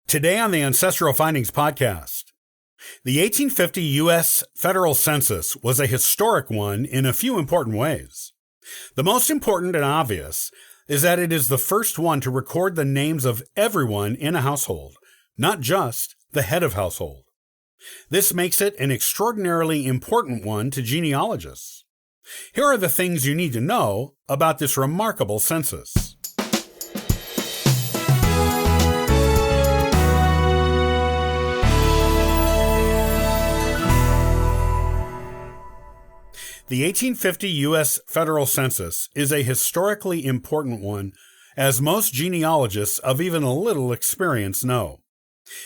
Today on the Ancestral Findings podcast, the 1850 U.S. federal census was a historic one in a few important ways. The most important and obvious is that it is the first one to record the names of everyone in a household, not just the head of household. This makes it an extraordinarily important one to genealogists. Here are the things you need to know about this remarkable census. The 1850 U.S. federal census is a historically important one, as most genealogists of even a little experience know.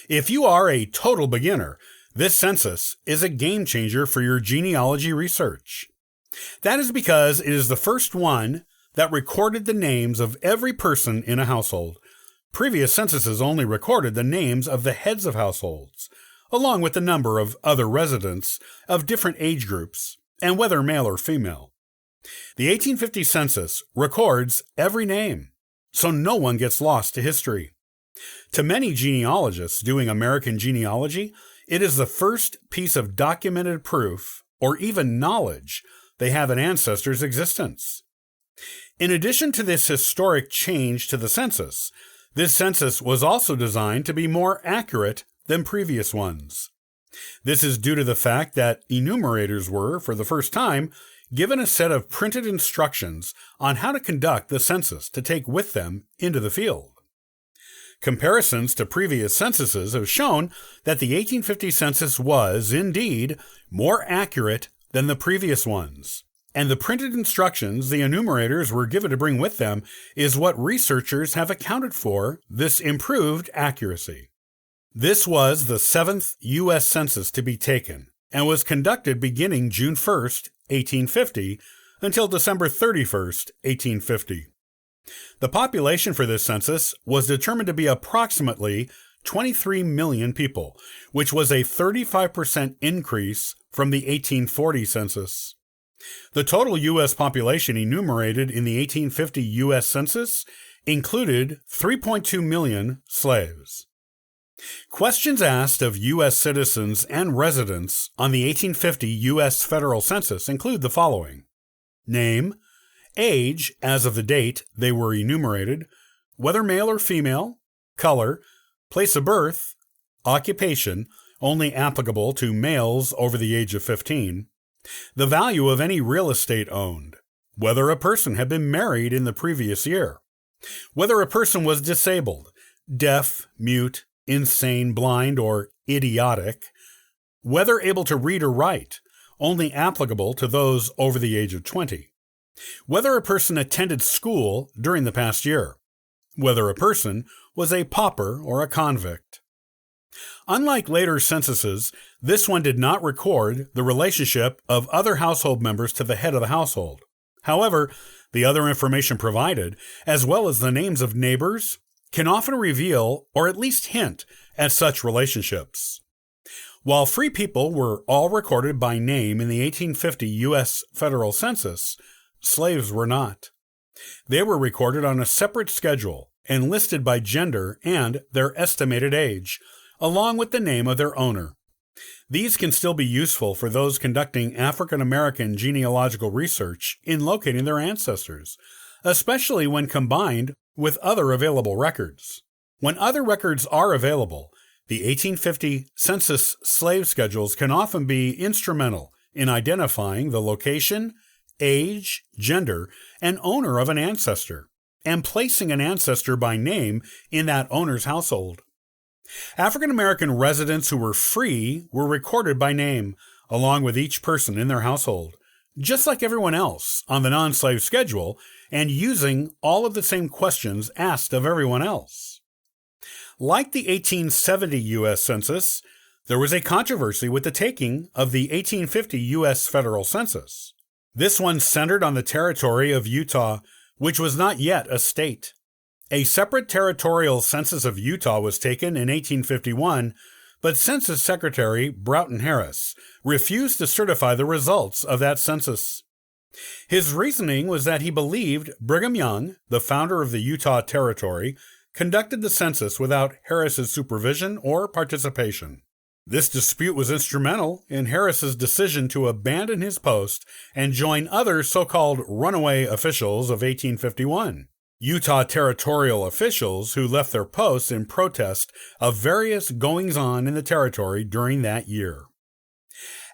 If you are a total beginner, this census is a game changer for your genealogy research. That is because it is the first one that recorded the names of every person in a household. Previous censuses only recorded the names of the heads of households, along with the number of other residents of different age groups, and whether male or female. The 1850 census records every name, so no one gets lost to history. To many genealogists doing American genealogy, it is the first piece of documented proof, or even knowledge, they have an ancestor's existence. In addition to this historic change to the census, this census was also designed to be more accurate than previous ones. This is due to the fact that enumerators were, for the first time, given a set of printed instructions on how to conduct the census to take with them into the field. Comparisons to previous censuses have shown that the 1850 census was, indeed, more accurate than the previous ones, and the printed instructions the enumerators were given to bring with them is what researchers have accounted for this improved accuracy. This was the 7th U.S. Census to be taken, and was conducted beginning June 1, 1850, until December 31, 1850. The population for this census was determined to be approximately 23 million people, which was a 35% increase from the 1840 census. The total U.S. population enumerated in the 1850 U.S. Census included 3.2 million slaves. Questions asked of U.S. citizens and residents on the 1850 U.S. federal census include the following: name, age as of the date they were enumerated, whether male or female, color, place of birth, occupation, only applicable to males over the age of 15, the value of any real estate owned, whether a person had been married in the previous year, whether a person was disabled, deaf, mute, insane, blind, or idiotic, whether able to read or write, only applicable to those over the age of 20, whether a person attended school during the past year, whether a person was a pauper or a convict. Unlike later censuses, this one did not record the relationship of other household members to the head of the household. However, the other information provided, as well as the names of neighbors, can often reveal or at least hint at such relationships. While free people were all recorded by name in the 1850 U.S. federal census, slaves were not. They were recorded on a separate schedule and listed by gender and their estimated age, along with the name of their owner. These can still be useful for those conducting African American genealogical research in locating their ancestors, especially when combined with other available records. When other records are available, the 1850 census slave schedules can often be instrumental in identifying the location, age, gender, and owner of an ancestor, and placing an ancestor by name in that owner's household. African American residents who were free were recorded by name, along with each person in their household, just like everyone else on the non-slave schedule, and using all of the same questions asked of everyone else. Like the 1870 U.S. Census, there was a controversy with the taking of the 1850 U.S. federal census. This one centered on the territory of Utah, which was not yet a state. A separate territorial census of Utah was taken in 1851, but Census Secretary Broughton Harris refused to certify the results of that census. His reasoning was that he believed Brigham Young, the founder of the Utah Territory, conducted the census without Harris's supervision or participation. This dispute was instrumental in Harris's decision to abandon his post and join other so-called runaway officials of 1851, Utah territorial officials who left their posts in protest of various goings-on in the territory during that year.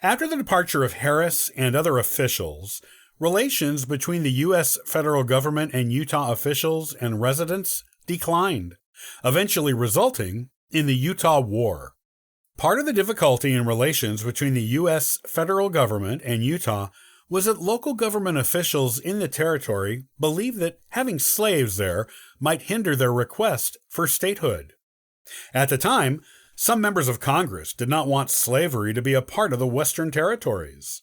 After the departure of Harris and other officials, relations between the U.S. federal government and Utah officials and residents declined, eventually resulting in the Utah War. Part of the difficulty in relations between the U.S. federal government and Utah was that local government officials in the territory believed that having slaves there might hinder their request for statehood. At the time, some members of Congress did not want slavery to be a part of the Western territories.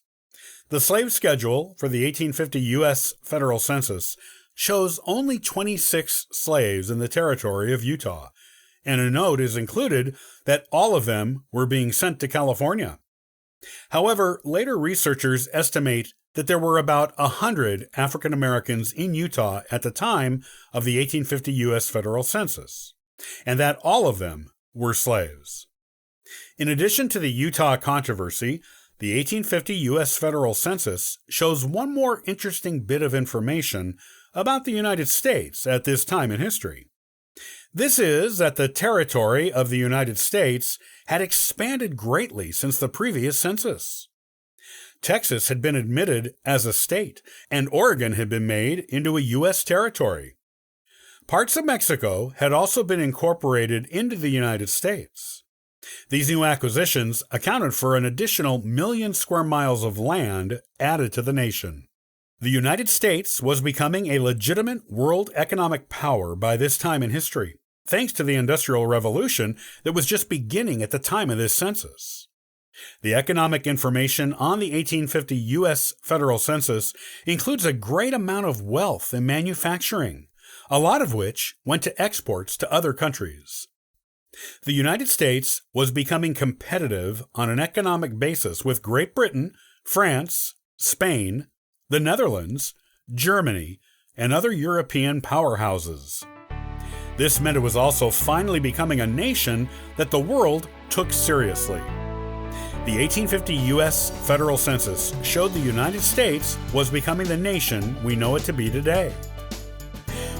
The slave schedule for the 1850 U.S. federal census shows only 26 slaves in the territory of Utah, and a note is included that all of them were being sent to California. However, later researchers estimate that there were about 100 African Americans in Utah at the time of the 1850 U.S. federal census, and that all of them were slaves. In addition to the Utah controversy, the 1850 U.S. federal census shows one more interesting bit of information about the United States at this time in history. This is that the territory of the United States had expanded greatly since the previous census. Texas had been admitted as a state, and Oregon had been made into a U.S. territory. Parts of Mexico had also been incorporated into the United States. These new acquisitions accounted for an additional 1 million square miles of land added to the nation. The United States was becoming a legitimate world economic power by this time in history, thanks to the Industrial Revolution that was just beginning at the time of this census. The economic information on the 1850 U.S. federal census includes a great amount of wealth in manufacturing, a lot of which went to exports to other countries. The United States was becoming competitive on an economic basis with Great Britain, France, Spain, the Netherlands, Germany, and other European powerhouses. This meant it was also finally becoming a nation that the world took seriously. The 1850 U.S. federal census showed the United States was becoming the nation we know it to be today.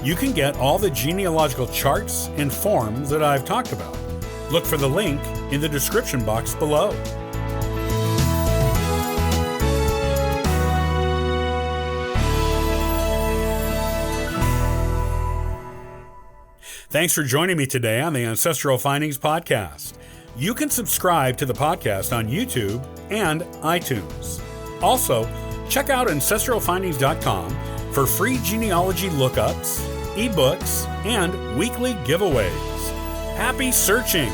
You can get all the genealogical charts and forms that I've talked about. Look for the link in the description box below. Thanks for joining me today on the Ancestral Findings Podcast. You can subscribe to the podcast on YouTube and iTunes. Also, check out ancestralfindings.com for free genealogy lookups, ebooks, and weekly giveaways. Happy searching!